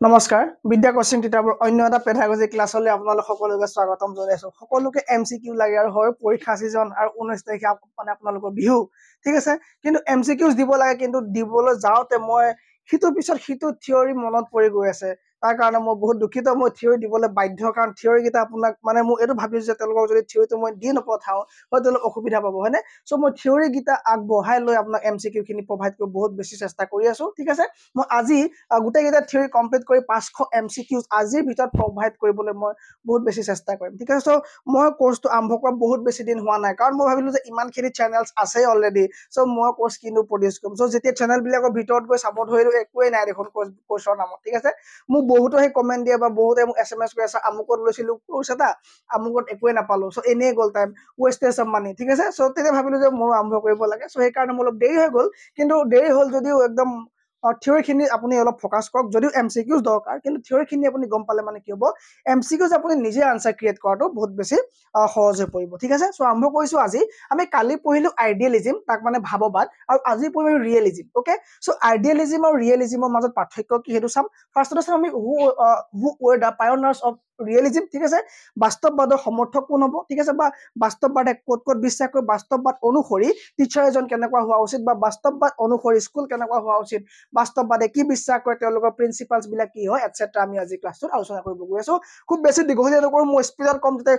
নমস্কাৰ বিদ্যা কোচিং টিটাবৰ অন্য এটা পেডাগজি ক্লাছলৈ আপোনালোক সকলোকে স্বাগতম জনাইছো সকলোকে এমসিকিউ লাগে আৰু হয় পৰীক্ষা সিজন আৰু 19 তাৰিখে মানে আপোনালোকৰ বিহু ঠিক আছে কিন্তু এমসিকিউজ দিব লাগে কিন্তু দিবলৈ যাওতে মই হিটো পিছত হিটো থিওৰি মনত পৰি গৈ আছে তাৰ কাৰণে মই বহুত দুখিত মই থিওৰি দিবলৈ বাধ্য কাৰণ থিওৰি গিটা আপোনাক মানে মই এটো ভাবিছো যে তেওঁলোকক যদি থিওৰিটো মই দি নপঠাও হয়তো অসুবিধা পাব হয়নে সো মই থিওৰি গিটা আগবঢ়াই লৈ আপোনাক এমসিকিউ খিনি প্ৰভাইড কৰি বহুত বেছি চেষ্টা কৰি আছো ঠিক আছে মই আজি গোটেই গিটা থিওৰি কমপ্লিট কৰি 500 এমসিকিউজ আজিৰ ভিতৰত প্ৰভাইড কৰিবলৈ মই বহুত বেছি চেষ্টা কৰিম ঠিক আছে সো মই কোৰ্সটো আৰম্ভ কৰা বহুত বেছি দিন হোৱা নাই কাৰণ মই ভাবিলো যে ইমানখিনি চেনেলছ আছে অলৰেডি সো মই কোৰ্স কিনো প্ৰডিউস কৰিম সো যেতিয়া চেনেল বিলাকৰ ভিতৰত গৈ চাব ধৰিলো একোৱে নাই দেখোন কোৰ্সৰ নামত ঠিক আছে মোক বহুতো হে কমেন্ট দিয়া বা বহুতে মোক এসএমএস কৰি আছে আমুকত লৈছিলো কোৰ্স এটা আমুকত একোৱে নাপালো সো এনে গল টাইম ওয়েস্টেজ অফ মানি ঠিক আছে সো তেতিয়া ভাবিলো যে মই আৰম্ভ কৰিব লাগে সো এই কাৰণে অলপ দেৰি হৈ গল কিন্তু দেৰি হল যদিও একদম থিওৰি খিনি আপুনি অলপ ফোকাস কৰক যদিও এমসিকিউজ দৰকাৰ কিন্তু থিওৰি খিনি আপুনি গম পালে মানে কি হ'ব এমসিকিউজ আপুনি নিজে আনসাৰ ক্ৰিয়েট কৰাটো বহুত বেছি সহজ হৈ পৰিব ঠিক আছে সো আৰম্ভ কৰিছো আজি আমি কালি পঢ়িলো আইডিয়ালিজম তাক মানে ভাববাদ আৰু আজি পঢ়িলো ৰিয়েলিজম ওকে সো আইডিয়ালিজম আৰু ৰিয়েলিজমৰ মাজত পাৰ্থক্য কি হেতু চাম ফাৰ্ষ্টতে চাম আমি হু ওয়াৰ দা পায়োনিয়াৰ্স অফ ৰিয়েলিজম ঠিক আছে বাস্তৱবাদৰ সমৰ্থক কোন হ'ব ঠিক আছে বা বাস্তৱবাদে ক'ত বিশ্বাস কৰে বাস্তৱবাদ অনুসৰি টিচাৰ এজন কেনেকুৱা হোৱা উচিত বা বাস্তৱবাদ অনুসৰি স্কুল কেনেকুৱা হোৱা উচিত বাস্তৱবাদে কি বিশ্বাস কৰে তেওঁলোকৰ প্ৰিন্সিপালস বিলাক কি হয় এটসেট্ৰা আমি আজি ক্লাছটোত আলোচনা কৰিব গৈ আছো খুব বেছি দীঘলীয়া নকৰো মই স্পিডত কম যাতে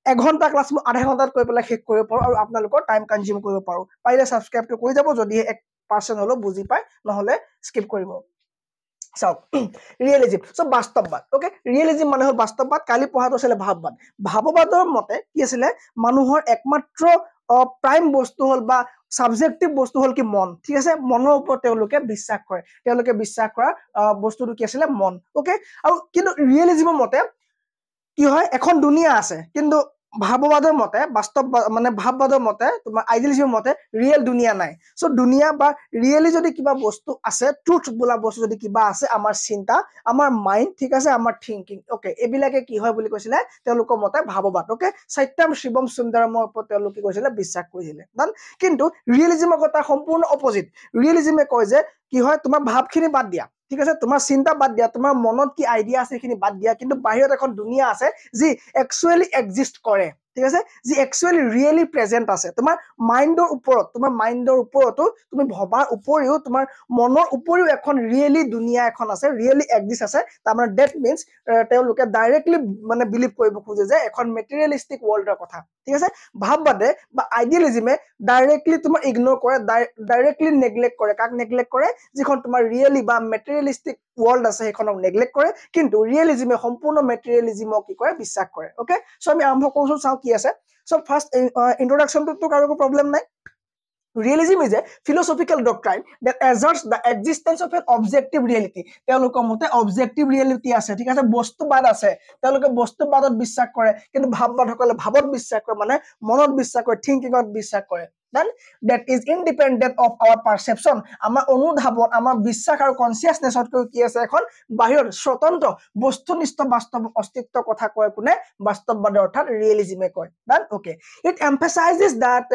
এঘণ্টা ক্লাছ মই আধা ঘণ্টাত কৈ পেলাই শেষ কৰিব পাৰো আৰু আপোনালোকৰ টাইম কনজিউম কৰিব পাৰো পাৰিলে সাবস্ক্ৰাইবটো কৰি যাব যদি 1% হলো বুজি পায় নহলে স্কিপ কৰিব চাওক ৰিয়েলিজম সো বাস্তৱবাদ ওকে ৰিয়েলিজম মানে হল বাস্তৱবাদ কালি পঢ়াটো আছিল ভাববাদ ভাববাদৰ মতে কি আছিল মানুহৰ একমাত্ৰ প্ৰাইম বস্তু হল বা সাবজেক্টিভ বস্তু হল কি মন ঠিক আছে মনৰ ওপৰত তেওঁলোকে বিশ্বাস কৰা বস্তুটো কি আছিল মন ওকে আৰু কিন্তু ৰিয়েলিজমৰ মতে কি হয় এখন দুনিয়া আছে কিন্তু ভাববাদৰ মতে বাস্তৱ মানে ভাববাদৰ মতে তোমাৰ আইডিয়ালিজমৰ মতে ৰিয়েল দুনিয়া নাই সো দুনিয়া বা ৰিয়েলি যদি কিবা বস্তু আছে ট্ৰুথ বোলা বস্তু যদি কিবা আছে আমাৰ চিন্তা আমাৰ মাইন্ড ঠিক আছে আমাৰ থিংকিং ওকে এবিলাকে কি হয় বুলি কৈছিলে তেওঁলোকৰ মতে ভাববাদ ওকে সত্যম শিৱম সুন্দৰমৰ ওপৰত তেওঁলোকে কৈছিলে বিশ্বাস কৰিছিলে কিন্তু ৰিয়েলিজমৰ কথা সম্পূৰ্ণ অপোজিট ৰিয়েলিজমে কয় যে কি হয় তোমাৰ ভাবখিনি বাদ দিয়া ঠিক আছে তোমাৰ চিন্তা বাদ দিয়া তোমাৰ মনত কি আইডিয়া আছে সেইখিনি বাদ দিয়া কিন্তু বাহিৰত এখন দুনিয়া আছে যি একচুয়ালি এক্সিষ্ট কৰে ঠিক আছে যি একচুয়ালি ৰিয়েলি প্ৰেজেন্ট আছে তোমাৰ মাইন্ডৰ ওপৰতো তুমি ভবাৰ উপৰিও তোমাৰ মনৰ উপৰিও এখন ৰিয়েলি দুনিয়া এখন আছে ৰিয়েলি এক্সিষ্ট আছে তাৰমানে দ্যাট মিন্স তেওঁলোকে ডাইৰেক্টলি মানে বিলিভ কৰিব খোজে যে এখন মেটেৰিয়েলিস্টিক ৱৰ্ল্ডৰ কথা ঠিক আছে ভাববাদে বা আইডিয়ালিজমে ডাইৰেক্টলি তোমাৰ ইগনোৰ কৰে ডাইৰেক্টলি নেগলেক্ট কৰে কাক নেগলেক্ট কৰে যিখন তোমাৰ ৰিয়েলি বা মেটেৰিয়েলিস্টিক ৱৰ্ল্ড আছে সেইখনক নেগলেক্ট কৰে কিন্তু ৰিয়েলিজমে সম্পূৰ্ণ মেটেৰিয়েলিজমক কি কৰে বিশ্বাস কৰে ওকে সো আমি আৰম্ভ কৰিছো চাও কি আছে সো ফাৰ্স্ট ইন্ট্ৰোডাকশনটো তো কাৰো প্ৰবলেম নাই Realism is a philosophical doctrine that asserts the existence of an objective reality. তেওঁলোকৰ মতে objective reality আছে ঠিক আছে বস্তুবাদ আছে তেওঁলোকে বস্তুবাদত বিশ্বাস কৰে কিন্তু ভাববাদসকলে ভাবত বিশ্বাস কৰে মানে মনত বিশ্বাস কৰে থিংকিংত বিশ্বাস কৰে then that is independent of our perception আমাৰ অনুধাৱন আমাৰ বিশ্বাস আৰু কনসিয়াসনেছত কি আছে এখন বাহিৰৰ স্বতন্ত্ৰ বস্তুনিষ্ঠ বাস্তৱ অস্তিত্ব কথা কয় কোনে বাস্তৱবাদ অৰ্থাৎ ৰিয়েলিজমে কয় then okay it emphasizes that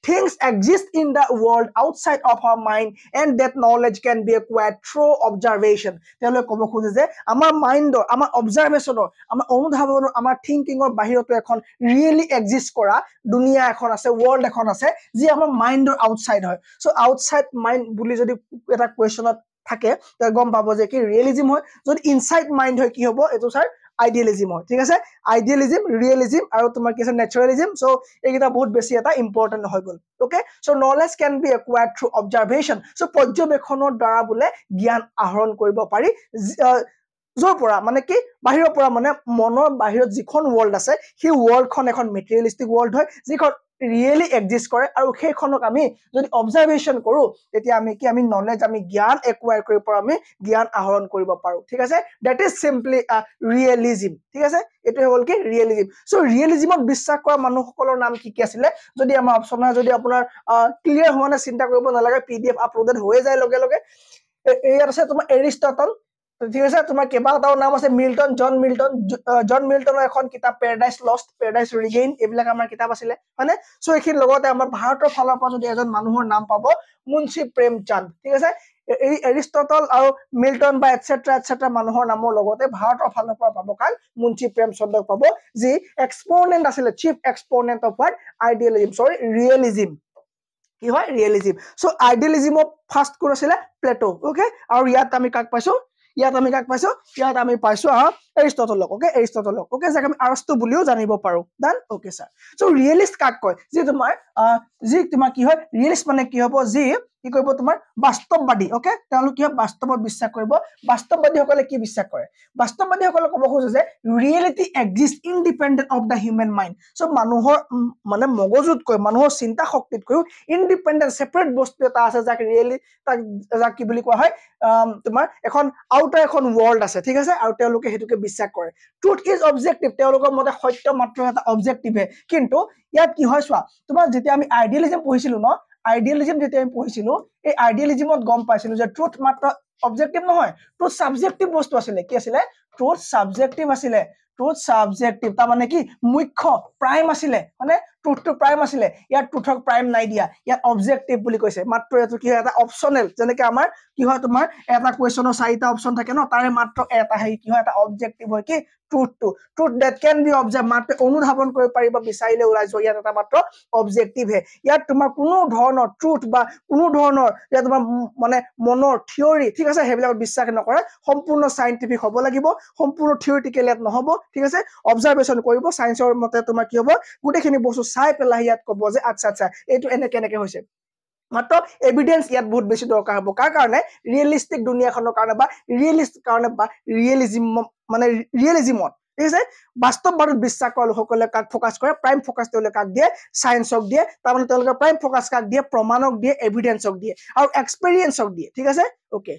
things exist in the world outside of our mind and that knowledge can be acquired through observation তেওঁলোকে ক'ব খোজে যে আমাৰ মাইন্ডৰ আমাৰ অবজাৰভেশনৰ আমাৰ অনুধাৱনৰ আমাৰ থিংকিংৰ বাহিৰতো এখন ৰিয়েলি এক্সিষ্ট কৰা দুনিয়া এখন আছে ৱৰ্ল্ড এখন আছে যি আমাৰ মাইন্ডৰ আউটসাইড হয় সো আউটসাইড মাইন্ড বুলি যদি এটা কোৱেশ্চনত থাকে গম পাব যে কি ৰিয়েলিজম হয় যদি ইনসাইড মাইন্ড হয় কি হ'ব এটো স্যাৰ আইডিয়ালিজম হয় ঠিক আছে আইডিয়ালিজম ৰিয়েলিজম আৰু তোমাৰ কি আছে নেচাৰালিজম সো এইটা বহুত বেছি এটা ইম্পৰ্টেন্ট হৈ গল okay so knowledge can be acquired through observation so পৰ্যবেক্ষণৰ দ্বাৰা বুলে জ্ঞান আহৰণ কৰিব পাৰি জৰ পৰা মানে কি বাহিৰৰ পৰা মানে মনৰ বাহিৰত যিখন ৱৰ্ল্ড আছে সেই ৱৰ্ল্ডখন এখন মেটেৰিয়েলিস্টিক ৱৰ্ল্ড হয় যিখন ৰিয়েলি এক্সিষ্ট কৰে আৰু সেইখনক আমি যদি অবজাৰভেশন কৰো তেতিয়া আমি নলেজ আমি জ্ঞান একুৱায়াৰ কৰিব পাৰো আমি জ্ঞান আহৰণ কৰিব পাৰো ঠিক আছে দ্যাট ইজ সিম্পলি ৰিয়েলিজম ঠিক আছে এটো হ'ল কি ৰিয়েলিজম সো ৰিয়েলিজমত বিশ্বাস কৰা মানুহসকলৰ নাম কি আছিল যদি আমাৰ অপচন হয় যদি আপোনাৰ ক্লিয়াৰ হোৱা না চিন্তা কৰিব নালাগে পিডিএফ আপলোডেড হৈ যায় লগে লগে ইয়াত আছে তোমাৰ এৰিষ্টটল ঠিক আছে তোমাৰ কেবাটাও নাম আছে মিল্টন জন মিল্টনৰ এখন কিতাপ প্যাৰাডাইজ লষ্ট প্যাৰাডাইজ ৰিগেইন এইবিলাক আমাৰ কিতাপ আছিল মানে সো এইখিন লগতে আমাৰ ভাৰতৰ ফালৰ পৰা যদি এজন মানুহৰ নাম পাব মুন্সি প্ৰেমচন্দ ঠিক আছে এৰিষ্টটল আৰু মিল্টন বা এটসেট্ৰা মানুহৰ নামৰ লগতে ভাৰতৰ ফালৰ পৰা পাব কাক মুন্সী প্ৰেমচন্দক পাব যি এক্সপোনেণ্ট আছিলে chief exponent of what idealism সৰি ৰিয়েলিজম কি হয় ৰিয়েলিজম সো আইডিয়েলিজমৰ ফাৰ্ষ্ট কোন আছিলে প্লেটো ওকে আৰু ইয়াত আমি কাক পাইছো ইয়াত আমি পাইছো এৰিষ্টটলক ওকে ওকে যাক আমি আৰস্তু বুলিও জানিব পাৰো ডান ওকে স্যাৰ সো ৰিয়েলিষ্ট কাক কয় যে তোমাৰ কি হয় ৰিয়েলিষ্ট মানে কি হ'ব যি কি কৰিব তোমাৰ বাস্তৱবাদী ওকে তেওঁলোক কি বাস্তৱত বিশ্বাস কৰিব বাস্তৱবাদীসকলে কি বিশ্বাস কৰে বাস্তৱবাদীসকলে ক'ব খোজে যে reality exist independent of the human mind so মানুহৰ মানে মগজুতকৈ মানুহৰ চিন্তা শক্তিতকৈ ইনডিপেন্ডেন্ট সেপাৰেট বস্তু এটা আছে যাক ৰিয়েলি যাক কি বুলি কোৱা হয় তোমাৰ এখন আউটাৰ এখন ওয়াৰ্ল্ড আছে ঠিক আছে আৰু তেওঁলোকে হেতুকে বিশ্বাস কৰে ট্ৰুথ ইজ অবজেক্টিভ তেওঁলোকৰ মতে সত্য মাত্ৰ এটা অবজেক্টিভে কিন্তু ইয়াত কি হয় চোৱা তোমাৰ যেতিয়া আমি আইডিয়েলিজম পঢ়িছিলো ন আইডিয়েলিজম যেতিয়া আমি পঢ়িছিলো এই আইডিয়েলিজমত গম পাইছিলো যে ট্ৰুথ মাত্ৰ অবজেক্টিভ নহয় ট্ৰুথ সাবজেক্টিভ বস্তু আছিলে কি আছিলে ট্ৰুথ সাবজেক্টিভ আছিলে ট্ৰুথ সাবজেক্টিভ তা মানে কি মুখ্য প্ৰাইম আছিলে মানে ট্ৰুথটো প্ৰাইম আছিলে ইয়াত ট্ৰুথক প্ৰাইম নাই দিয়া ইয়াত অবজেক্টিভ বুলি কৈছে মাত্ৰ এটো কি হয় এটা অপচনেল যেনেকৈ আমাৰ কি হয় তোমাৰ এটা কোৱেশ্চনৰ চাৰিটা অপচন থাকে ন তাৰে মাত্ৰ এটা হেই কি হয় এটা অবজেক্টিভ হয় কি truth that can be observed মাত্ৰ অনুধাৱন কৰিব পাৰিবা বিচাৰিলে ওলাই যোৱা ইয়াত এটা মাত্ৰ অবজেক্টিভ হে ইয়াত তোমাৰ কোনো ধৰণৰ ট্ৰুথ বা কোনো ধৰণৰ যে তোমাৰ মানে মনৰ থিওৰি ঠিক আছে হেবিলাক বিশ্বাস নকৰে সম্পূৰ্ণ সাইন্টিফিক হ'ব লাগিব সম্পূৰ্ণ থিওৰিটিক্যাল ইয়াত নহব ঠিক আছে অবজাৰভেশন কৰিব সায়েন্সৰ মতে তোমাৰ কি হ'ব গুটেখিনি বস্তু চাই পেলাই ইয়াত ক'ব যে আচ্ছা এইটো এনেকে হৈছে মাত্ৰ এভিডেন্স ইয়াত বহুত বেছি দৰকাৰ হ'ব কাৰ কাৰণে ৰিয়েলিস্টিক দুনিয়াখনৰ কাৰণে বা ৰিয়েলিষ্ট কাৰণে বা ৰিয়েলিজমত ঠিক আছে বাস্তৱবাদত বিশ্বাস কৰা লোকসকলে কাক ফোকাস কৰে প্ৰাইম ফোকাস তেওঁলোকে কাক দিয়ে সায়েন্সক দিয়ে তাৰমানে তেওঁলোকে প্ৰাইম ফোকাস কাক দিয়ে প্ৰমাণক দিয়ে এভিডেন্সক দিয়ে আৰু এক্সপেৰিয়েন্সক দিয়ে ঠিক আছে okay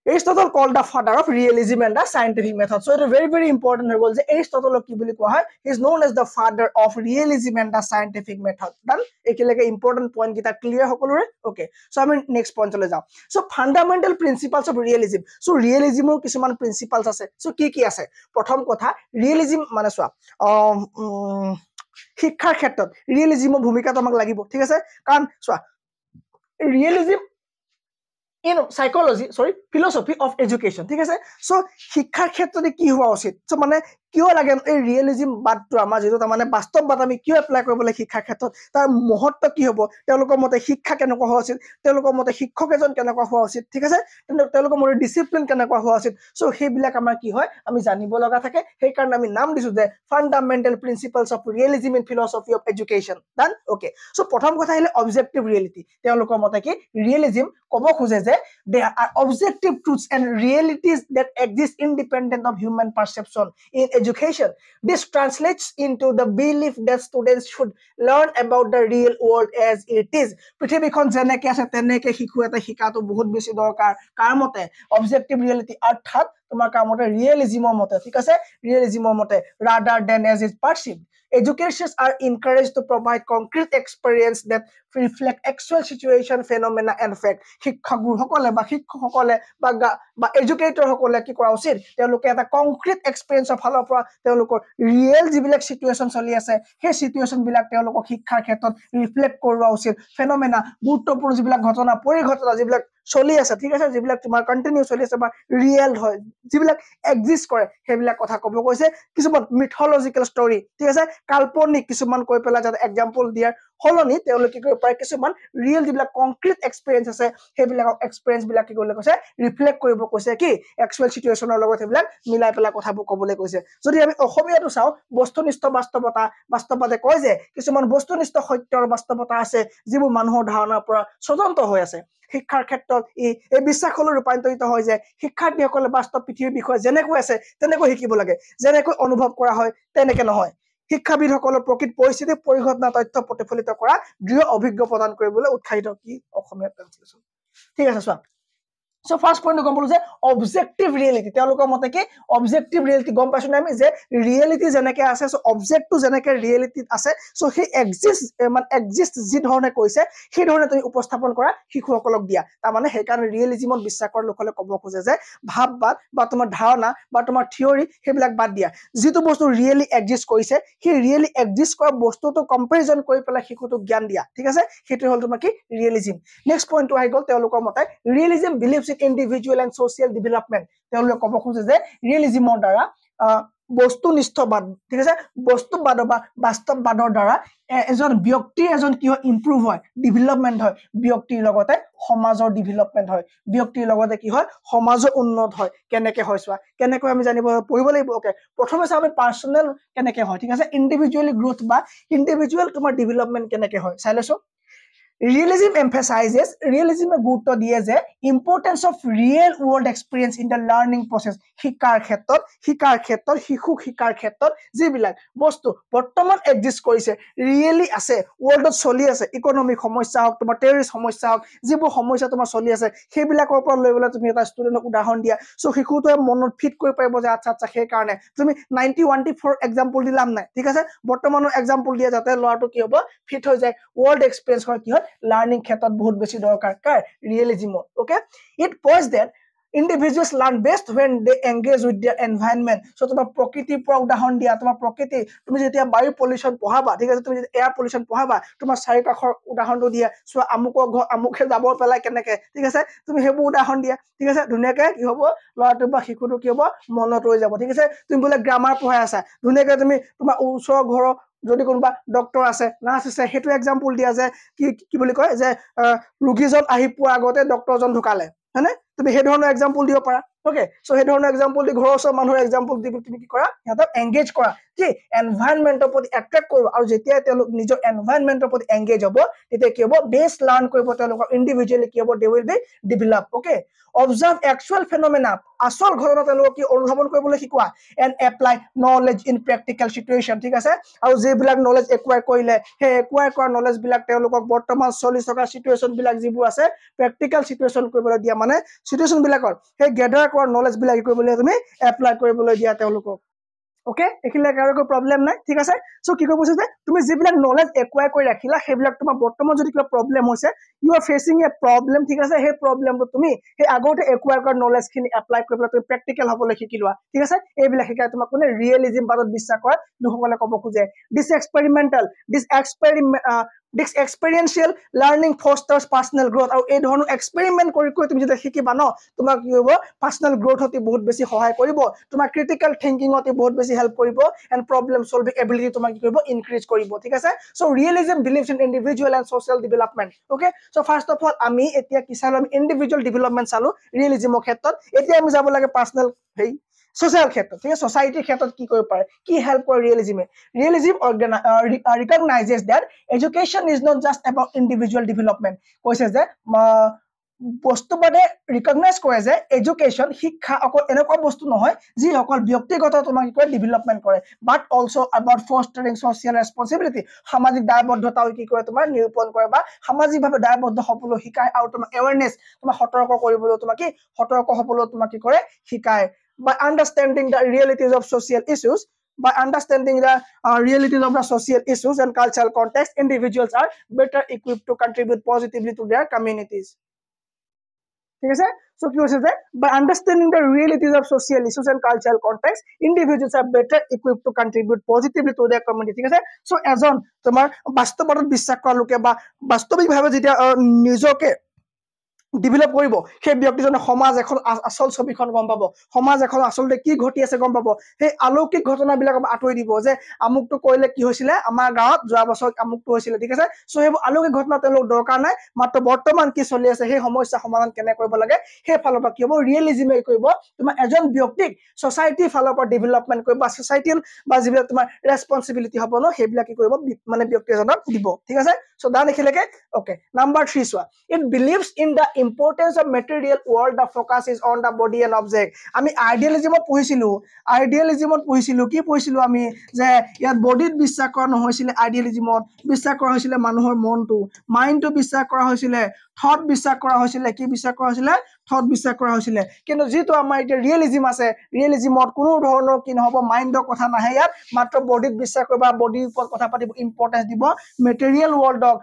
Aristotle called the father of realism and the scientific method. So it is very important হৈ গল যে Aristotle কি বুলি কোৱা হয় he is known as the father of realism and the scientific method. Done একেলগে important point কিটা clear সকলোৰে okay so আমি next point লৈ যাও so fundamental principles of realism so realism ৰ কিছুমান principles আছে so কি আছে প্ৰথম কথা realism মানে চোৱা শিক্ষাৰ ক্ষেত্ৰত realism ৰ ভূমিকাটো আমাক লাগিব ঠিক আছে কাৰণ চোৱা realism in philosophy of education ঠিক আছে সো শিক্ষাৰ ক্ষেত্ৰতে কি হোৱা উচিত সো মানে কিয় লাগে এই ৰিয়েলিজম বাদটো আমাৰ যেটো মানে বাস্তৱবাদ আমি কিয় এপ্লাই কৰিব লাগে শিক্ষাৰ ক্ষেত্ৰত তাৰ মহত্ব কি হ'ব তেওঁলোকৰ মতে শিক্ষা কেনেকুৱা হোৱা উচিত তেওঁলোকৰ মতে শিক্ষক এজন কেনেকুৱা হোৱা উচিত ঠিক আছে তেওঁলোকৰ মতে ডিসিপ্লিন কেনেকুৱা হোৱা উচিত সো হেবিলাক আমাৰ কি হয় আমি জানিব লগা থাকে সেই কাৰণে আমি নাম দিছো যে fundamental principles of realism in philosophy of education done okay so প্ৰথম কথা আহিলে অবজেক্টিভ ৰিয়েলিটি তেওঁলোকৰ মতে কি ৰিয়েলিজম ক'ব খোজে যে there are objective truths and realities that exist independent of human perception in education. This translates into the belief that students should learn about the real world as it is. পৃথিৱীখন যেনেকৈ আছে তেনেকৈ শিশু এটা শিকাটো বহুত বেছি দৰকাৰ কাৰ মতে অবজেক্টিভ ৰিয়েলিটি অৰ্থাৎ তোমাৰ কাৰ মতে ৰিয়েলিজমৰ মতে ঠিক আছে ৰিয়েলিজমৰ মতে rather than as is perceived. Educators are encouraged to provide concrete experience that reflect actual situation, phenomena and fact. শিক্ষকসকলে বা শিক্ষকসকলে বা এডুকেটৰ সকলে কি কৰা উচিত তেওঁলোকে এটা কংক্ৰিট এক্সপেৰিয়েন্সৰ ফালৰ পৰা তেওঁলোকৰ ৰিয়েল যিবিলাক সিচুৱেচন চলি আছে সেই সিচুৱেচন বিলাক তেওঁলোকক শিক্ষাৰ ক্ষেত্ৰত ৰিফ্লেক্ট কৰোৱা উচিত ফেনোমেনা গুৰুত্বপূৰ্ণ যিবিলাক ঘটনা পৰিঘটনা যিবিলাক চলি আছে ঠিক আছে যিবিলাক তোমাৰ কন্টিনিউ চলি আছে বা ৰিয়েল হয় যিবিলাক এক্সিষ্ট কৰে সেইবিলাক কথা ক'ব কৈছে কিছুমান মিথোলজিক্যাল ষ্টৰী ঠিক আছে কাল্পনিক কিছুমান কৈ পেলা যাতে এক্সাম্পল দিয়াৰ হলনি তেওঁলোকে কৈ পাৰে কিছুমান ৰিয়েল যিবিলাক কংক্ৰিট এক্সপেৰিয়েন্স আছে সেইবিলাক এক্সপেৰিয়েন্স বিলাক কি ক'বলৈ কৈছে ৰিফ্লেক্ট কৰিব কৈছে কি একচুৱেল সিচুৱেচনৰ লগত সেইবিলাক মিলাই পেলা কথাবোৰ ক'বলৈ কৈছে যদি আমি অসমীয়াটো চাও বস্তুনিষ্ঠ বাস্তৱবাদে কয় যে কিছুমান বস্তুনিষ্ঠ সত্যৰ বাস্তৱতা আছে যিবোৰ মানুহৰ ধাৰণাৰ পৰা স্বতন্ত্ৰ হৈ আছে শিক্ষাৰ ক্ষেত্ৰত এই বিশ্বাসলৈ ৰূপান্তৰিত হয় যে শিক্ষাৰ্থীসকলে বাস্তৱ পৃথিৱীৰ বিষয়ে যেনেকৈ আছে তেনেকৈ শিকিব লাগে যেনেকৈ অনুভৱ কৰা হয় তেনেকৈ নহয় শিক্ষাবিদসকলৰ প্ৰকৃত পৰিস্থিতি পৰিঘটনা তথ্য প্ৰতিফলিত কৰা দৃঢ় অভিজ্ঞ প্ৰদান কৰিবলৈ উৎসাহিত কি অসমীয়া ট্ৰান্সলেচন ঠিক আছে চোৱা সো ফাৰ্স্ট পয়েন্ট গম পালো যে অবজেক্টিভ ৰিয়েলিটি তেওঁলোকৰ মতে কি অবজেক্টিভ ৰিয়েলিটি গম পাইছো আমি যে ৰিয়েলিটি যেনেকৈ আছে সো অবজেক্টটো যেনেকৈ ৰিয়েলিটিত আছে সো সেই এক্সিষ্ট যি ধৰণে কৈছে সেই ধৰণে তুমি উপস্থাপন কৰা শিশুসকলক দিয়া তাৰ মানে সেইকাৰণে ৰিয়েলিজমত বিশ্বাস কৰা লোকসকলে ক'ব খোজে যে ভাববাদ বা তোমাৰ ধাৰণা বা তোমাৰ থিয়ৰি সেইবিলাক বাদ দিয়া যিটো বস্তু ৰিয়েলি এক্সিষ্ট কৰিছে সেই ৰিয়েলি এক্সিষ্ট কৰা বস্তুটো কম্পেৰিজন কৰি পেলাই শিশুটোক জ্ঞান দিয়া ঠিক আছে সেইটো হ'ল তোমাৰ কি ৰিয়েলিজম নেক্সট পইণ্টটো আহি গ'ল তেওঁলোকৰ মতে realism believes in individual and social development তেওঁলোকে ক'ব খোজে যে ৰিয়েলিজমৰ দ্বাৰা বস্তুনিষ্ঠবাদ ঠিক আছে বস্তুবাদ বা বাস্তৱবাদৰ দ্বাৰা এজন ব্যক্তিৰ কি হয় ইম্প্ৰুভ হয় ডেভেলপমেণ্ট হয় ব্যক্তিৰ লগতে সমাজৰ ডেভেলপমেণ্ট হয় ব্যক্তিৰ লগতে কি হয় সমাজৰ উন্নত হয় কেনেকৈ হয় চোৱা কেনেকৈ আমি জানিব পঢ়িব লাগিব ওকে প্ৰথমে চাওঁ আমি পাৰ্চনেল কেনেকৈ হয় ঠিক আছে ইণ্ডিভিজুৱেলি গ্ৰোথ বা ইণ্ডিভিজুৱেল তোমাৰ ডেভেলপমেণ্ট কেনেকৈ হয় চাই লৈছো Realism emphasizes গুৰুত্ব দিয়ে যে importance of real world experience in the learning process শিকাৰ ক্ষেত্ৰত শিশুক শিকাৰ ক্ষেত্ৰত যিবিলাক বস্তু বৰ্তমান এক্সিষ্ট কৰিছে ৰিয়েলি আছে ৱৰ্ল্ডত চলি আছে ইকনমিক সমস্যা হওক তোমাৰ টেৰৰিষ্ট সমস্যা হওক যিবোৰ সমস্যা তোমাৰ চলি আছে সেইবিলাকৰ পৰা লৈ পেলাই তুমি এটা ষ্টুডেণ্টক উদাহৰণ দিয়া চ' শিশুটোৱে মনত ফিট কৰি পাৰিব যে আচ্ছা আচ্ছা সেইকাৰণে তুমি 91 এক্সাম্পল দিলাম নাই ঠিক আছে বৰ্তমানৰ এক্সাম্পল দিয়া যাতে ল'ৰাটো কি হ'ব ফিট হৈ যায় ৱৰ্ল্ড এক্সপিৰিয়েন্স হয় কি হয় লাৰ্নিং ক্ষেত্ৰত বহুত বেছি দৰকাৰ কাৰ ৰিয়েলিজমৰ okay it points that individuals learn best when they engage with their environment so তোমার প্ৰকৃতিৰ পৰা উদাহৰণ দিয়া তোমাৰ প্ৰকৃতি তুমি যেতিয়া বায়ু পলিউশন পঢ়াবা ঠিক আছে তুমি যেতিয়া এয়াৰ পলিউশন পঢ়াবা তোমাৰ চাৰিকাষৰ উদাহৰণটো দিয়া সো আমুকে যাবৰ পেলাই কেনেকে ঠিক আছে তুমি হেবু উদাহৰণ দিয়া ঠিক আছে ধুনীয়াকে কি হ'ব ল'ৰাটো বা শিশুটো কি হ'ব মনত ৰৈ যাব ঠিক আছে তুমি বোলে গ্ৰামাৰ পঢ়াই আছা ধুনীয়াকে তুমি তোমাৰ ওচৰৰ ঘৰৰ যদি কোনোবা ডক্টৰ আছে নাৰ্ছ আছে সেইটো এক্সাম্পল দিয়া যে কি বুলি কয় যে ৰোগীজন আহি পোৱাৰ আগতে ডক্টৰজন ঢুকালে হয়নে তুমি সেই ধৰণৰ এক্সাম্পল দিব পাৰা ওকে সো সেই ধৰণৰ এক্সাম্পল দি ঘৰৰ ওচৰৰ মানুহৰ এক্সাম্পল দি তুমি কি কৰা সিহঁতক এংগেজ কৰা কি এনভাইৰনমেণ্টৰ প্ৰতি এট্ৰেক্ট কৰিব আৰু যেতিয়া তেওঁলোক নিজৰ এনভাইৰনমেণ্টৰ প্ৰতি এংগেজ হ'ব তেতিয়া কি হ'ব বেছ লাৰ্ণ কৰিব তেওঁলোকৰ ইণ্ডিভিজুৱেলি কি হ'ব they will be develop okay observe actual ফেনমেনা আসল ঘটনা তেওঁলোকক কি অনুধাৱন কৰিবলৈ শিকোৱা and apply knowledge in practical situation ঠিক আছে আৰু যিবিলাক নলেজ একুৱায়াৰ কৰিলে সেই একুৱায়াৰ কৰা নলেজবিলাক তেওঁলোকক বৰ্তমান চলি থকা চিটুৱেশ্যনবিলাক যিবোৰ আছে প্ৰেক্টিকেল চিটুৱেশ্যন কৰিবলৈ দিয়া মানে চিটুৱেশ্যনবিলাকৰ সেই গেডাৰ কৰা নলেজবিলাক কৰিবলৈ তুমি এপ্লাই কৰিবলৈ দিয়া তেওঁলোকক ওকে এখিলে কাৰো প্ৰবলেম নাই ঠিক আছে সো কি কৈছে যে তুমি যিবিলাক নলেজ একুৱায়াৰ কৰি ৰাখিলা সেইবিলাক তোমাৰ বৰ্তমান যদি কিবা প্ৰবলেম হৈছে ইউ আৰ ফেচিং এ প্ৰবলেম ঠিক আছে সেই প্ৰবলেমটো তুমি সেই আগতে একুৱায়াৰ কৰা নলেজখিনি এপ্লাই কৰিবলৈ তুমি প্ৰেক্টিকেল হ'বলৈ শিকি লোৱা ঠিক আছে এইবিলাক শিকাই তোমাক কোনে ৰিয়েলিজম বাদত বিশ্বাস কৰা লোকসকলে ক'ব খোজে দিছ এক্সপেৰিয়েন্সিয়েল লাৰ্নিং ফষ্টাৰ্ছ পাৰ্চনেল গ্ৰোথ আৰু এই ধৰণৰ এক্সপেৰিমেণ্ট কৰি তুমি যেতিয়া শিকিবা ন তোমাক কি হ'ব পাৰ্চনেল গ্ৰোথত বহুত বেছি সহায় কৰিব তোমাৰ ক্ৰিটিকেল থিংকিঙত বহুত বেছি হেল্প কৰিব এণ্ড প্ৰব্লেম সলভিং এবিলিটি তোমাক কি কৰিব ইনক্ৰিজ কৰিব ঠিক আছে so realism believes in individual and social development okay so first of all আমি এতিয়া কি চালো আমি ইণ্ডিভিজুৱেল ডেভেলপমেণ্ট চালো ৰিয়েলিজমৰ ক্ষেত্ৰত এতিয়া আমি যাব লাগে পাৰ্চনেল হেৰি social ক্ষেত্ৰত ঠিক আছে সোসাইটিৰ ক্ষেত্ৰত কি কৰিব পাৰে কি হেল্প কৰে ৰিয়েলিজমে realism recognizes that education is not just about individual development কৈছে যে বস্তুবাদে ৰিকগনাইজ কৰে যে এডুকেশ্যন শিক্ষা অকল এনেকুৱা বস্তু নহয় যি অকল ব্যক্তিগত তোমাক কি কৰে ডেভেলপমেণ্ট কৰে বাট also about fostering social responsibility সামাজিক দায়বদ্ধতাও কি কৰে তোমাৰ নিৰূপণ কৰে বা সামাজিকভাৱে দায়বদ্ধ হ'বলৈ শিকায় আৰু তোমাৰ এৱাৰনেছ তোমাৰ সতৰ্ক কৰিবলৈ তোমাক কি সতৰ্ক হ'বলৈ তোমাক কি কৰে শিকায় by understanding the realities of social issues by understanding the realities of the social issues and cultural context individuals are better equipped to contribute positively to their communities ঠিক আছে so কি হৈছে যে by understanding the realities of social issues and cultural context individuals are better equipped to contribute positively to their community ঠিক আছে so এজন তোমাৰ বাস্তৱত বিশ্বাস কৰা লোকে বা বাস্তৱিকভাৱে যেতিয়া নিজকে ডেভেলপ কৰিব সেই ব্যক্তিজনে সমাজ এখন আসল ছবিখন গম পাব সমাজ এখন আসলতে কি ঘটি আছে গম পাব সেই অলৌকিক ঘটনাবিলাক আঁতৰি দিব যে আমুকটো কৰিলে কি হৈছিলে আমাৰ গাঁৱত যোৱা বছৰ আমুকটো হৈছিলে ঠিক আছে সো সেই অলৌকিক ঘটনা তেওঁলোক দৰকাৰ নাই মাত্ৰ বৰ্তমান কি চলি আছে সেই সমস্যা সমাধান কেনে কৰিব লাগে সেই ফালৰ পৰা কি হ'ব ৰিয়েলিজমে কৰিব তোমাৰ এজন ব্যক্তিক সোসাইটিৰ ফালৰ পৰা ডেভেলপমেণ্ট কৰিব বা সোসাইটিৰ বা যিবিলাক তোমাৰ ৰেসপন্সিবিলিটি হ'ব ন সেইবিলাক কি কৰিব মানে ব্যক্তি এজনক দিব ঠিক আছে সো দা দেখিলেকে ওকে নাম্বাৰ 3 চোৱা it believes in the importance of material world the focus is on the body and object আমি আইডিয়ালিজমত পঢ়িছিলো কি পঢ়িছিলো আমি যে ইয়াত বডিত বিশ্বাস কৰা নহৈছিল আইডিয়ালিজমত বিশ্বাস কৰা হৈছিল মানুহৰ মনটো মাইন্ডটো বিশ্বাস কৰা হৈছিল থট বিশ্বাস কৰা হৈছিলে কি বিশ্বাস কৰা হৈছিলে থট বিশ্বাস কৰা হৈছিলে কিন্তু যেটো আমাৰ এতিয়া ৰিয়েলিজম আছে ৰিয়েলিজমত কোনো ধৰণৰ কি নহব মাইন্ডৰ কথা নাহে ইয়াত মাত্ৰ বডিত বিশ্বাস কৰিবা বডিৰ ওপৰত কথা পাতিব ইম্পৰ্টেন্স দিব মেটেৰিয়েল ৱৰ্ল্ডক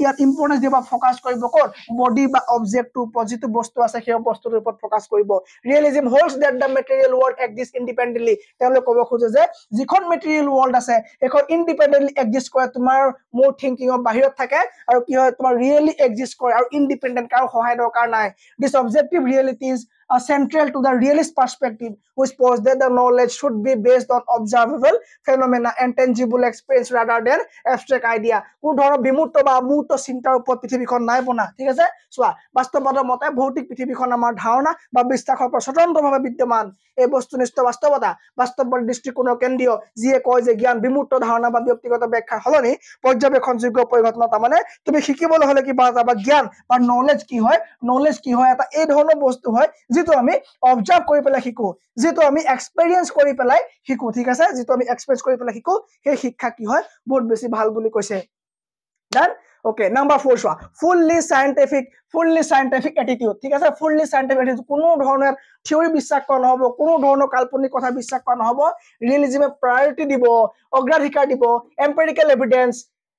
ইয়াত ইম্পৰ্টেন্স দিব ফোকাস কৰিব ক'ত বডি বা অবজেক্টটো ওপৰত যেটো বস্তু আছে সেই বস্তুটোৰ ওপৰত ফোকাস কৰিব realism holds that the material world exist independently তেওঁলোকে ক'ব খোজে যে যিখন মেটেৰিয়েল ৱৰ্ল্ড আছে এখন ইন্ডিপেন্ডেন্টলি এক্সিষ্ট কৰে তোমাৰ মোৰ থিংকিংৰ বাহিৰত থাকে আৰু কি হয় তোমাৰ ৰিয়েলি এক্সিষ্ট কৰে আৰু ইন্ডিপেন্ডেন্ট কাৰো সহায় দৰকাৰ নাই this objective realities are central to the realist perspective which posits that the knowledge should be based on observable phenomena and tangible experience rather than abstract idea কোন ধৰণৰ বিমূৰ্ত বা অমূৰ্ত চিন্তাৰ ওপৰত পৃথিৱীখন নাই বনা ঠিক আছে চোৱা বাস্তৱতাৰ মতে ভৌতিক পৃথিৱীখন আমাৰ ধাৰণা বা বিশ্বাসৰ পৰা স্বতন্ত্ৰভাৱে বিদ্যমান এই বস্তুনিষ্ঠ বাস্তৱতা বাস্তৱৰ দৃষ্টিকোণৰ কেন্দ্ৰীয় যিয়ে কয় যে জ্ঞান বিমূৰ্ত ধাৰণা বা ব্যক্তিগত ব্যাখ্যাৰ সলনি পৰ্যবেক্ষণযোগ্য পৰিঘটনা মানে তুমি শিকিবলৈ হলে কিবা এটা বা জ্ঞান বা নলেজ কি হয় এটা এই ধৰণৰ বস্তু হয় যেটো আমি অবজাৰ্ভ কৰি পেলাই শিকো যেটো আমি এক্সপেৰিয়েন্স কৰি পেলাই শিকো ঠিক আছে যেটো আমি এক্সপেৰিয়েন্স কৰি পেলাই শিকো সেই শিক্ষা কি হয় বহুত বেছি ভাল বুলি কৈছে Done? Okay, number 4 শোৱা fully scientific attitude ঠিক আছে fully scientific attitude কোনো ধৰণৰ থিওৰি বিশ্বাস কৰা নহব কোনো ধৰণৰ কাল্পনিক কথা বিশ্বাস কৰা নহব ৰিয়েলিজমে প্ৰায়োৰিটি দিব অগ্ৰাধিকাৰ দিব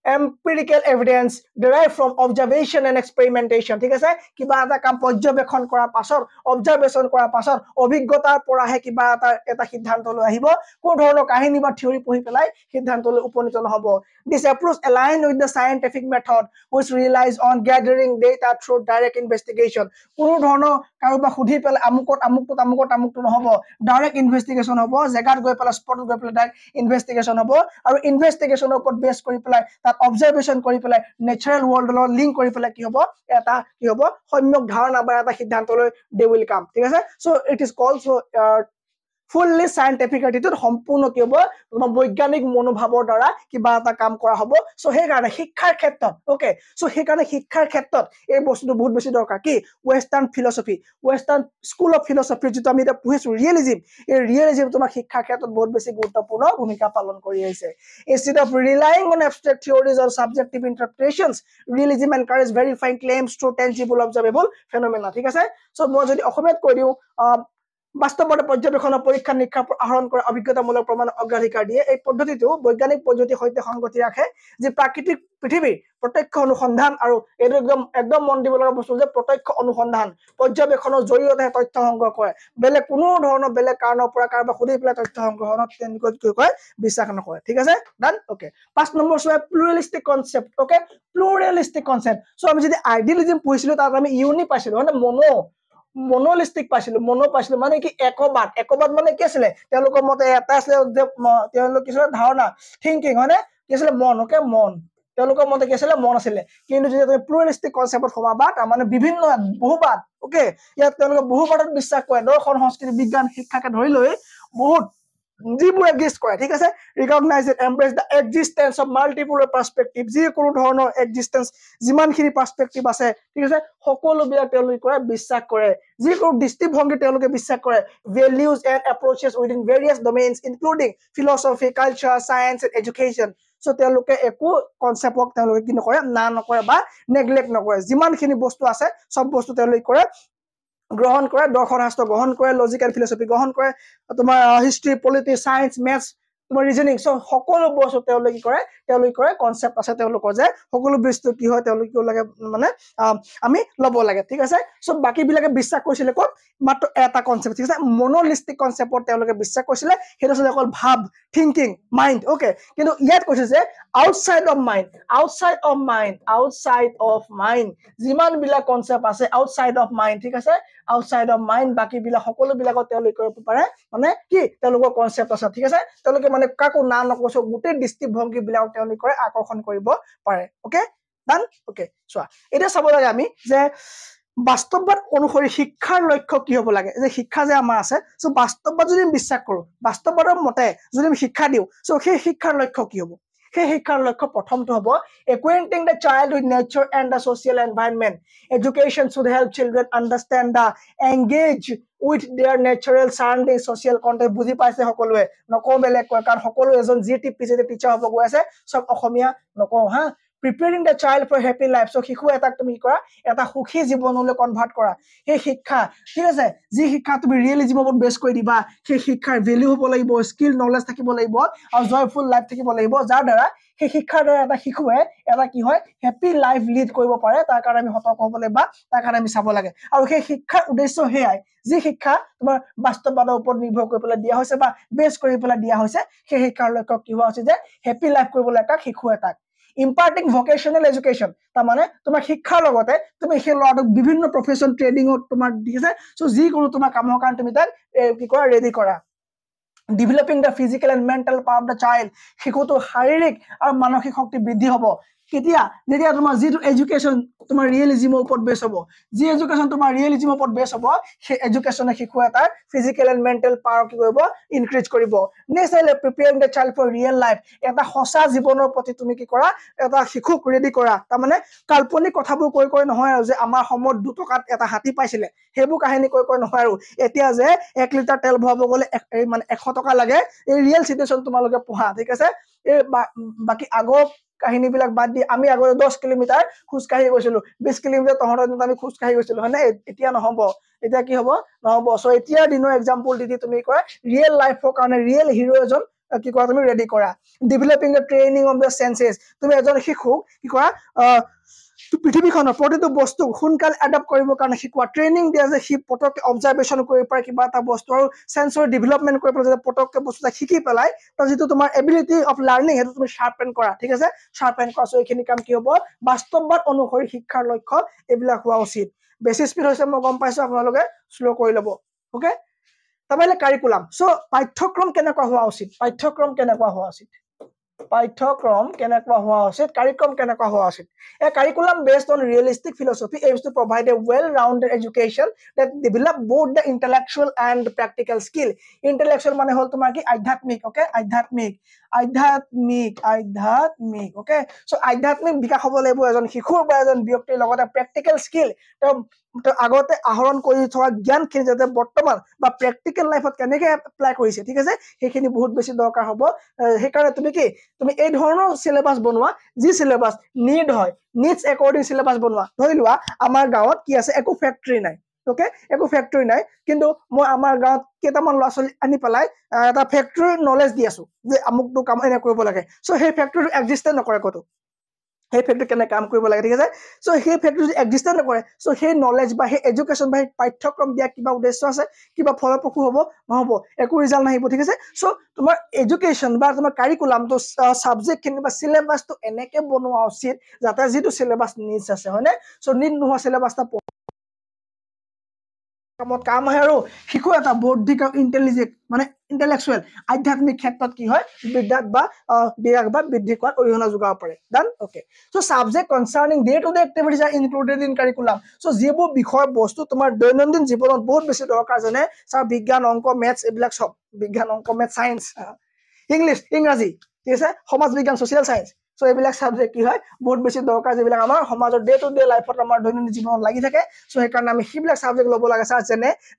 empirical evidence derived from observation and experimentation ঠিক আছে কিবা এটা কাম পৰ্যবেক্ষণ কৰাৰ পাছৰ অবজাৰভেশন কৰাৰ পাছৰ অভিজ্ঞতাৰ পৰাহে কিবা এটা সিদ্ধান্ত লৈ আহিব কোন ধৰণৰ কাহিনী বা থিওৰি পঢ়ি পেলাই সিদ্ধান্ত লৈ উপনীত নহব this approach align with the scientific method which relies on gathering data through direct investigation কোনো ধৰণৰ কাৰোবা খুধি পেলাই আমুকটো নহব ডাইৰেক্ট ইনভেষ্টিগেশন হ'ব জেগাত গৈ পেলাই স্পটত গৈ পেলাই ডাইৰেক্ট ইনভেষ্টিগেশন হ'ব আৰু ইনভেষ্টিগেশনৰ ওপৰত বেছ কৰি পেলাই observation কৰি পেলাই natural world লগত লিংক কৰি পেলাই কি হ'ব এটা কি হ'ব সম্যক ধাৰণা বা এটা সিদ্ধান্তলৈ they will come ঠিক আছে so it is called so fully scientific attitude সম্পূৰ্ণ কি হ'ব তোমাৰ বৈজ্ঞানিক মনোভাৱৰ দ্বাৰা কিবা এটা কাম কৰা হ'ব সো সেই কাৰণে শিক্ষাৰ ক্ষেত্ৰত ওকে সো সেই কাৰণে শিক্ষাৰ ক্ষেত্ৰত এই বস্তুটো বহুত বেছি দৰকাৰ কি ওয়েস্টাৰ্ণ স্কুল অফ ফিলসফি যেটো আমি এটা পঢ়িছো ৰিয়েলিজম তোমাৰ শিক্ষাৰ ক্ষেত্ৰত বহুত বেছি গুৰুত্বপূৰ্ণ ভূমিকা পালন কৰি আহিছে instead of relying on abstract theories or subjective interpretations realism encourages verifying claims through tangible observable phenomena ঠিক আছে সো মই যদি অসমীয়াত কৈ দিও বাস্তৱতে পৰ্যবেক্ষণ পৰীক্ষা নিৰীক্ষা আহৰণ কৰা অভিজ্ঞতামূলক প্ৰমাণ অগ্ৰাধিকাৰ দিয়ে এই পদ্ধতিটো বৈজ্ঞানিক পদ্ধতিৰ সৈতে সংগতি ৰাখে যে প্ৰাকৃতিক পৃথিৱীৰ প্ৰত্যক্ষ অনুসন্ধান আৰু এইটো একদম মন দিব লগা বস্তু যে প্ৰত্যক্ষ অনুসন্ধান পৰ্যবেক্ষণৰ জৰিয়তে তথ্য সংগ্ৰহ কৰে বেলেগ কোনো ধৰণৰ বেলেগ কাৰণৰ পৰা কাৰোবাক সুধি পেলাই তথ্য সংগ্ৰহণত তেনেকৈ কি কয় বিশ্বাস নকৰে ঠিক আছে ডান ওকে 5 নম্বৰ আছে প্লুৰালিষ্টিক কনসেপ্ট ওকে প্লুৰালিষ্টিক কনসেপ্ট সো আমি যদি আইডিয়ালিজম পঢ়িছিলো তাত আমি ইউনি পাইছিলো মানে মনোলিষ্টিক পাইছিলো মানে কি একবাদ মানে কি আছিল তেওঁলোকৰ মতে এটা আছিল যে তেওঁলোকৰ কিছু ধাৰণা থিংকিং হয়নে কি আছিল মন তেওঁলোকৰ মতে কি আছিল মন আছিল কিন্তু যদি তুমি প্লুৰালিষ্টিক কনসেপ্টত সোমাবা তাৰ মানে বিভিন্ন বহুবাদ ওকে ইয়াত তেওঁলোকে বহুবাদত বিশ্বাস কৰে দৰ্শন সংস্কৃতি বিজ্ঞান শিক্ষাকে ধৰি লৈ বহুত যিবোৰ এক্সিষ্ট কৰে ঠিক আছে recognise and embrace the existence of multiple perspective যি কোনো ধৰণৰ এক্সিষ্টেন্স যিমানখিনি পাৰ্সপেক্টিভ আছে ঠিক আছে সকলোবিলাক তেওঁলোকে বিশ্বাস কৰে যি কোনো দৃষ্টিভংগী তেওঁলোকে বিশ্বাস কৰে values and approaches within various domains including philosophy culture science and education so তেওঁলোকে একো কনসেপ্টক তেওঁলোকে কি নকৰে না নকৰে বা নেগলেক্ট নকৰে যিমানখিনি বস্তু আছে সব বস্তু তেওঁলোকে কৰে গ্ৰহণ কৰে দৰ্শন শাস্ত্ৰ গ্ৰহণ কৰে লজিক এণ্ড ফিলসফি গ্ৰহণ কৰে তোমাৰ হিষ্ট্ৰি পলিটিক্স সায়েন্স ম্যাথছ তোমাৰ ৰিজনিং সো সকলো বস্তু তেওঁলোকে কৰে কনসেপ্ট আছে তেওঁলোকৰ যে সকলো বস্তু কি হয় তেওঁলোকে লাগে মানে আমি লব লাগে ঠিক আছে সো বাকি বিলাকে বিশ্বাস কৰিছিল ক'ত মাত্ৰ এটা কনসেপ্ট ঠিক আছে মনোলিষ্টিক কনসেপ্টত তেওঁলোকে বিশ্বাস কৰিছিল হেটো আছিল অকল ভাব থিংকিং মাইন্ড ওকে কিন্তু ইয়াত কৈছে যে আউটসাইড অফ মাইন্ড যিমান বিলাক কনসেপ্ট আছে আউটসাইড অফ মাইন্ড ঠিক আছে আউটসাইড অফ মাইন্ড বাকি বিলাক সকলো বিলাকত তেওঁলোকে কৰিব পাৰে মানে কি তেওঁলোকৰ কনসেপ্ট আছে ঠিক আছে তেওঁলোকে মানে কাকো না নকৈছো গোটেই দৃষ্টিভংগী বিলাক তেওঁলোকে আকৰ্ষণ কৰিব পাৰে ওকে ডান ওকে চোৱা এটা চাব লাগে আমি যে বাস্তৱবাদ অনুসৰি শিক্ষাৰ লক্ষ্য কি হ'ব লাগে যে শিক্ষা যে আমাৰ আছে সো বাস্তৱবাদ যদি বিশ্বাস কৰো বাস্তৱবাদৰ মতে যদি আমি শিক্ষা দিও সো সেই শিক্ষাৰ লক্ষ্য কি হ'ব সেই শিক্ষাৰ লক্ষ্য প্ৰথমটো হ'ব acquainting the child with nature and the social environment education should help children understand the engage with their natural surrounding social context বুজি পাইছে সকলোৱে নকও বেলেগ কয় কাৰণ সকলো এজন জিটি পিছে টিচাৰ হ'ব গৈ আছে সব অসমীয়া নকও হা preparing the child for happy life so শিশু এটাক তুমি কৰা এটা সুখী জীৱনলৈ কনভাৰ্ট কৰা সেই শিক্ষা ঠিক আছে যি শিক্ষা তুমি ৰিয়েলিজমৰ ওপৰত বেছ কৰি দিবা সেই শিক্ষাৰ ভ্যালু হ'ব লাগিব স্কিল নলেজ থাকিব লাগিব আৰু জয়ফুল লাইফ থাকিব লাগিব যাৰ দ্বাৰা সেই শিক্ষাৰ দ্বাৰা এটা শিশুৱে এটা কি হয় হেপী লাইফ লিড কৰিব পাৰে তাৰ কাৰণে আমি সতৰ্ক হ'ব লাগিব তাৰ কাৰণে আমি চাব লাগে আৰু সেই শিক্ষাৰ উদ্দেশ্য হেয়াই যি শিক্ষা তোমাৰ বাস্তৱবাদৰ ওপৰত নিৰ্ভৰ কৰি পেলাই দিয়া হৈছে বা বেছ কৰি পেলাই দিয়া হৈছে সেই শিক্ষাৰ লক্ষ্য কি হোৱা হৈছে যে হেপী লাইফ কৰিবলৈ এটা শিশু এটাক ইম্পাৰ্টিং ভকেশনেল এডুকেশ্যন তাৰ মানে তোমাৰ শিক্ষাৰ লগতে তুমি সেই ল'ৰাটোক বিভিন্ন প্ৰফেশ্যন ট্ৰেনিঙত তোমাৰ দিছে সো যিকোনো তোমাৰ কামৰ কাৰণে তুমি তাক কি কৰা ৰেডি কৰা developing the physical and mental part of the child শিশুটো শাৰীৰিক আৰু মানসিক শক্তি বৃদ্ধি হ'ব কেতিয়া যেতিয়া তোমাৰ যিটো এডুকেশ্যন তোমাৰ ৰিয়েলিজমৰ ওপৰত বেছ হ'ব যি এডুকেশ্যন তোমাৰ ৰিয়েলিজমৰ ওপৰত বেছ হ'ব সেই এডুকেশ্যনে শিশু এটাৰ ফিজিক্যাল এণ্ড মেণ্টেল পাৱাৰ কি কৰিব ইনক্ৰিজ কৰিব নেক্সট আহিলে preparing the child for real life এটা সঁচা জীৱনৰ প্ৰতি তুমি কি কৰা এটা শিশুক ৰেডি কৰা তাৰমানে কাল্পনিক কথাবোৰ কৈ নহয় আৰু যে আমাৰ সময়ত 2 টকাত এটা হাতী পাইছিলে সেইবোৰ কাহিনী কৈ নহয় আৰু এতিয়া যে 1 লিটাৰ তেল ভৰাব গ'লে মানে 100 টকা লাগে এই ৰিয়েল সিচুৱেচন তোমালোকে পঢ়া ঠিক আছে এই বাকি আগৰ কাহিনী বিলাক বাদ দি আমি আগতে 10 কিলোমিটাৰ খোজ কাঢ়ি গৈছিলো 20 কিলোমিটাৰ তহৰৰ দিনত আমি খোজ কাঢ়ি গৈছিলো হয়নে এতিয়া নহব এতিয়া কি হ'ব নহব সো এতিয়া দিনৰ এক্সাম্পল দি তুমি কৰা ৰিয়েল লাইফৰ কাৰণে ৰিয়েল হিৰো এজন কি কৰা তুমি ৰেডি কৰা developing the training of the senses তুমি এজন শিশু কি কৰা পৃথিৱীখনৰ প্ৰতিটো বস্তু সোনকালে এডাপ্ট কৰিবৰ কাৰণে শিকোৱা ট্ৰেইনিং দিয়া যে সি পটককে অবজাৰভেশ্যন কৰিব পাৰে কিবা এটা বস্তু আৰু সেন্সৰ ডেভেলপমেন্ট কৰিব পাৰে যাতে পটককে বস্তুটা শিকি পেলাই তাৰ যিটো তোমাৰ এবিলিটি অফ লাৰ্নিং সেইটো তুমি শাৰ্পেন কৰা ঠিক আছে শাৰ্পেন কৰা সো এইখিনি কাম কি হ'ব বাস্তৱবাদ অনুসৰি শিক্ষাৰ লক্ষ্য এইবিলাক হোৱা উচিত বেছি স্পিড হৈছে মই গম পাইছো আপোনালোকে স্লো কৰি ল'ব ওকে তাৰমানে কাৰিকুলাম সো পাঠ্যক্ৰম কেনেকুৱা হোৱা উচিত পাঠ্যক্ৰম কেনেকুৱা হোৱা উচিত কাৰিকুলাম কেনেকুৱা হোৱা উচিত a curriculum based on realistic philosophy aims to provide a well-rounded education that develop both the intellectual and practical skill intellectual মানে হল তোমাৰ কি আধ্যাত্মিক ওকে আধ্যাত্মিক ওকে সো আধ্যাত্মিক বিকাশ হ'ব লাগিব এজন শিশুৰ বা এজন ব্যক্তিৰ লগতে প্ৰেক্টিকেল স্কিল আগতে আহৰণ কৰি থকা জ্ঞানখিনি যাতে বৰ্তমান বা প্ৰেক্টিকেল লাইফত কেনেকৈ এপ্লাই কৰিছে ঠিক আছে সেইখিনি বহুত বেছি দৰকাৰ হ'ব সেইকাৰণে তুমি এই ধৰণৰ সিলেবাস বনোৱা যি সিলেবাস নিড হয় needs according syllabus বনোৱা ধৰি লোৱা আমাৰ গাঁৱত কি আছে একো ফ্যাক্টৰি নাই ওকে একো ফ্যাক্টৰি নাই কিন্তু মই আমাৰ গাঁৱত কেইটামান ল'ৰা-ছোৱালী আনি পেলাই এটা ফ্যাক্টৰি নলেজ দি আছো যে আমুকটো কাম এনে কৰিব লাগে সো সেই ফ্যাক্টৰি এক্সিস্টেন্ট নকৰে কতো সেই ফ্যাক্টৰি কেনে কাম কৰিব লাগে ঠিক আছে সো সেই ফ্যাক্টৰি এক্সিস্টেন্ট নকৰে সো সেই নলেজ বা সেই এডুকেশ্যন বা পাঠ্যক্ৰম দিয়া কিবা উদ্দেশ্য আছে কিবা ফলপ্ৰসূ হ'ব নহব একো ৰিজাল্ট নাহিব ঠিক আছে সো তোমাৰ এডুকেশ্যন বা তোমাৰ কাৰিকুলামটো সাবজেক্ট খিনি বা সিলেবাসটো এনেকে বনোৱা উচিত যাতে যিটো সিলেবাস নিডছ আছে হয়নে সো নিড নোহোৱা সিলেবাসটা কামত কাম হয় আৰু শিশু এটা বৌদ্ধিক ইন্টেলিজেন্ট মানে ইন্টেলেকচুৱেল আধ্যাত্মিক ক্ষেত্ৰত কি হয় বিদ্যাত বা বিৰাগ বা বৃদ্ধি কৰাত অৰিহণা যোগাব পাৰে ডান okay so subject concerning day to day activities are included in curriculum so যিবোৰ বিষয় বস্তু তোমাৰ দৈনন্দিন জীৱনত বহুত বেছি দৰকাৰ যেনে স্যাৰ বিজ্ঞান অংক মেথছ এইবিলাক সব বিজ্ঞান অংক মেথছ সায়েন্স ইংলিশ ইংৰাজী ঠিক আছে সমাজ বিজ্ঞান সোশ্যাল সায়েন্স সো এইবিলাক সাবজেক্ট কি হয় বহুত বেছি দৰকাৰ যিবিলাক আমাৰ সমাজৰ ডে টু ডে লাইফত আমাৰ দৈনন্দিন জীৱনত লাগি থাকে সো সেইকাৰণে আমি সেইবিলাক সাবজেক্ট ল'ব লাগে স্যাৰ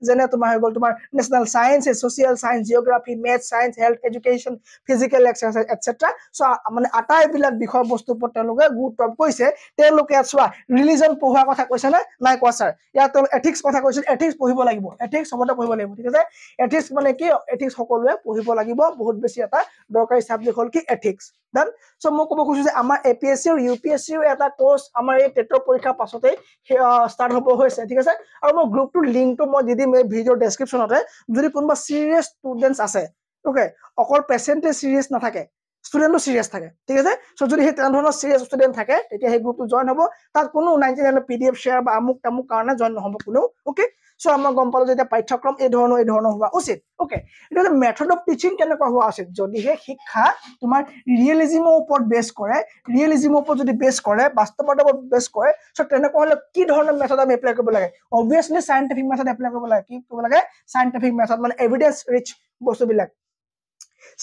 যেনে তোমাৰ হৈ গ'ল তোমাৰ national science social science geography maths science health education physical exercise etcetera so মানে আটাইবিলাক বিষয় বস্তু ওপৰত তেওঁলোকে গুৰুত্ব কৈছে তেওঁলোকে চোৱা ৰিলিজন পঢ়োৱা কথা কৈছে না নাই কোৱা স্যাৰ ইয়াত এথিক্স কথা কৈছে এথিক্স পঢ়িব লাগিব এথিক্স সবতে পঢ়িব লাগিব ঠিক আছে এথিক্স মানে কি এথিক্স সকলোৱে পঢ়িব লাগিব বহুত বেছি এটা দৰকাৰী সাবজেক্ট হ'ল কি এথিক্স দেন সো মই ক'ব খুজিছো যে আমাৰ এপিএসসি আৰু ইউপিএসসি এটা কোৰ্স আমাৰ এই টেটৰ পৰীক্ষাৰ পাছতে ষ্টাৰ্ট হ'ব হৈছে ঠিক আছে আৰু মই গ্ৰুপটোৰ লিংকটো মই দি দিম এই ভিডিঅ' ডেসক্ৰিপচনতে যদি কোনোবা সিৰিয়াস ষ্টুডেন্টস আছে ওকে অকল পেচেন্টে সিৰিয়াস নাথাকে ষ্টুডেন্টও সিৰিয়াস থাকে ঠিক আছে সো যদি সেই ধৰণৰ সিৰিয়াস ষ্টুডেন্ট থাকে তেতিয়া সেই গ্ৰুপটো জয়েন হ'ব তাত কোনো 99 পিডিএফ শেয়াৰ বা আমুক তামুক কাৰণে জয়েন নহব কোনো ওকে সো আমাৰ গম পালো যে পাঠ্যক্ৰম এই ধৰণৰ হোৱা উচিত ওকে এটা মেথড অফ টিচিং কেনেকুৱা হোৱা উচিত যদি হে শিক্ষা তোমাৰ ৰিয়েলিজমৰ ওপৰত বেছ কৰে ৰিয়েলিজমৰ ওপৰত যদি বেছ কৰে বাস্তৱতাৰ ওপৰত বেছ কৰে সো তেনেকুৱা হলে কি ধৰণৰ মেথড আমি এপ্লাই কৰিব লাগে অবভিয়াসলি সায়েন্টিফিক মেথড এপ্লাই কৰিব লাগে কি কৰিব লাগে সায়েন্টিফিক মেথড মানে এভিডেন্স ৰিচ বস্তুবিলাক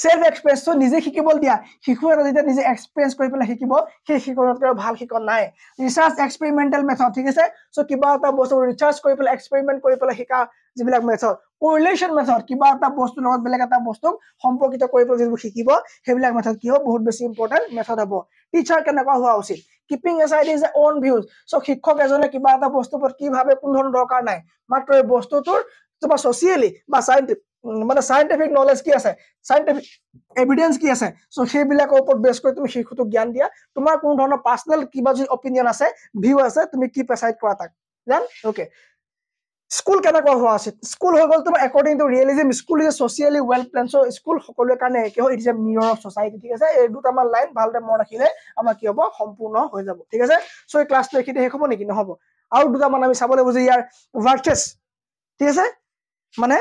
সেলফ এক্সপ্ৰেস নিজে শিকিবল দিয়া শিশু এটা যেতিয়া নিজে এক্সপেৰিয়েন্স কৰি পেলাই শিকিব সেই শিকনতকৈ ভাল শিকন নাই ৰিসাৰ্চ এক্সপেৰিমেন্টাল মেথড ঠিক আছে সো কিবা এটা বস্তু ৰিসাৰ্চ কৰি পেলাই এক্সপেৰিমেন্ট কৰি পেলাই শিকা যিবিলাক মেথড কোৰিলেশ্যন মেথড কিবা এটা বস্তুৰ লগত বেলেগ এটা বস্তুক সম্পৰ্কিত কৰিব যিবোৰ শিকিব সেইবিলাক মেথড কি হ'ব বহুত বেছি ইম্পৰ্টেণ্ট মেথড হ'ব টিচাৰ কেনেকুৱা হোৱা উচিত keeping aside his own views so শিক্ষক এজনে কিবা এটা বস্তুৰ ওপৰত কি ভাবে কোন ধৰণৰ দৰকাৰ নাই মাত্ৰ এই বস্তুটোৰ তোমাৰ সোশিয়েলি বা মানে সাইন্টিফিক নলেজ কি আছে সাইন্টিফিক এভিডেন্স কি আছে সো সেইবিলাকৰ ওপৰত বেছ কৰি তুমি শিশুটোক জ্ঞান দিয়া তোমাৰ কোন ধৰণৰ পাৰ্সোনাল কিবা যদি অপিনিয়ন আছে ভিউ আছে তুমি কি প্ৰেসাইড কৰা তাক জান ওকে স্কুল কেনেকুৱা হোৱা উচিত স্কুল হৈ গ'ল তোমাৰ according to realism school is socially well plan so school সকলোৰে কাৰণে একে হয় it is a mirror of society ঠিক আছে এই দুটামান লাইন ভালদৰে মনত ৰাখিলে আমাৰ কি হ'ব সম্পূৰ্ণ হৈ যাব ঠিক আছে সো এই ক্লাছটো এখিতে শেষ হ'ব নেকি নহ'ব আৰু দুটামান আমি চাব লাগিব যে ইয়াৰ ভাৰ্চেছ ঠিক আছে মানে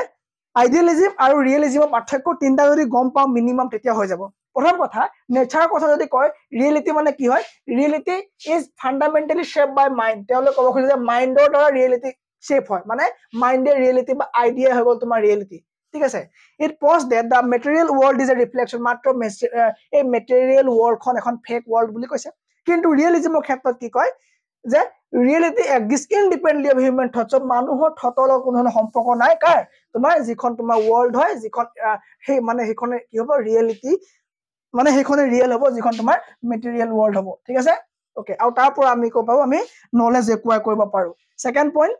আইডিয়ালিজম আৰু ৰিয়েলিজমৰ পাৰ্থক্য তিনটা যদি গম পাওঁ মিনিমাম তেতিয়া হৈ যাব প্ৰথম কথা নেচাৰৰ কথা যদি কয় ৰিয়েলিটি মানে কি হয় reality is fundamentally shape by mind তেওঁলোকে ক'ব খোজে যে মাইন্ডৰ দ্বাৰা ৰিয়েলিটি শেপ হয় মানে মাইন্ডে ৰিয়েলিটি বা আইডিয়া হৈ গ'ল তোমাৰ ৰিয়েলিটি ঠিক আছে it pose that the material world is a reflection মাত্ৰ এই মেটেৰিয়েল ৱৰ্ল্ডখন এখন ফেক ৱৰ্ল্ড বুলি কৈছে কিন্তু ৰিয়েলিজমৰ ক্ষেত্ৰত কি কয় যে reality exist ইনডিপেন্ডেন্টলি of human thoughts মানুহৰ থটৰ কোনো ধৰণৰ সম্পৰ্ক নাই কাৰ তোমাৰ যিখন তোমাৰ ৱৰ্ল্ড হয় যিখন সেই মানে সেইখনে কি হ'ব ৰিয়েলিটি মানে সেইখনে ৰিয়েল হ'ব যিখন তোমাৰ মেটেৰিয়েল ৱৰ্ল্ড হ'ব ঠিক আছে ওকে আৰু তাৰ পৰা আমি ক'ব পাৰো আমি নলেজ একুৱায়াৰ কৰিব পাৰো সেকেন্ড পইণ্ট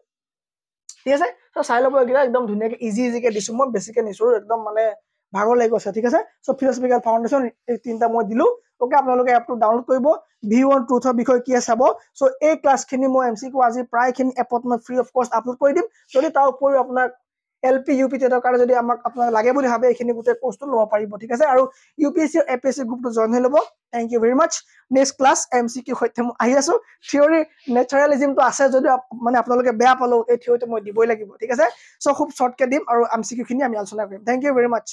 ঠিক আছে সো চাই ল'ব এগিলা একদম ধুনীয়াকে ইজিকে দিছো মই বেছিকে নিছো একদম মানে ভাগৰ লাগি গৈছে ঠিক আছে সো ফিলছফিকেল ফাউণ্ডেশ্যন এই তিনটা মই দিলো ওকে আপোনালোকে এপটো ডাউনলোড কৰিব ভিউ অন ট্ৰুথৰ বিষয়ে কি চাব সো এই ক্লাছখিনি মই এমসিকিউ আজি প্ৰায়খিনি এপত মই ফ্ৰী অফ কষ্ট আপলোড কৰি দিম যদি তাৰ উপৰিও আপোনাৰ এলপি ইউপি টেটৰ কাৰণে যদি আমাক আপোনাক লাগে বুলি ভাবে এইখিনি গোটেই কোৰ্সটো ল'ব পাৰিব ঠিক আছে আৰু ইউপিএসসি আৰু এপিএসসি গ্ৰুপটো জয়েন হৈ ল'ব thank you very mass next class MCQ সৈতে মই আহি আছো থিওৰি নেচাৰেলিজমটো আছে যদি মানে আপোনালোকে বেয়া পালো এই থিওৰিটো মই দিবই লাগিব ঠিক আছে সো খুব শৰ্টকে দিম আৰু এমসিকিউ খিনি আমি আলোচনা কৰিম থ্যাংক ইউ ভেৰি মাচ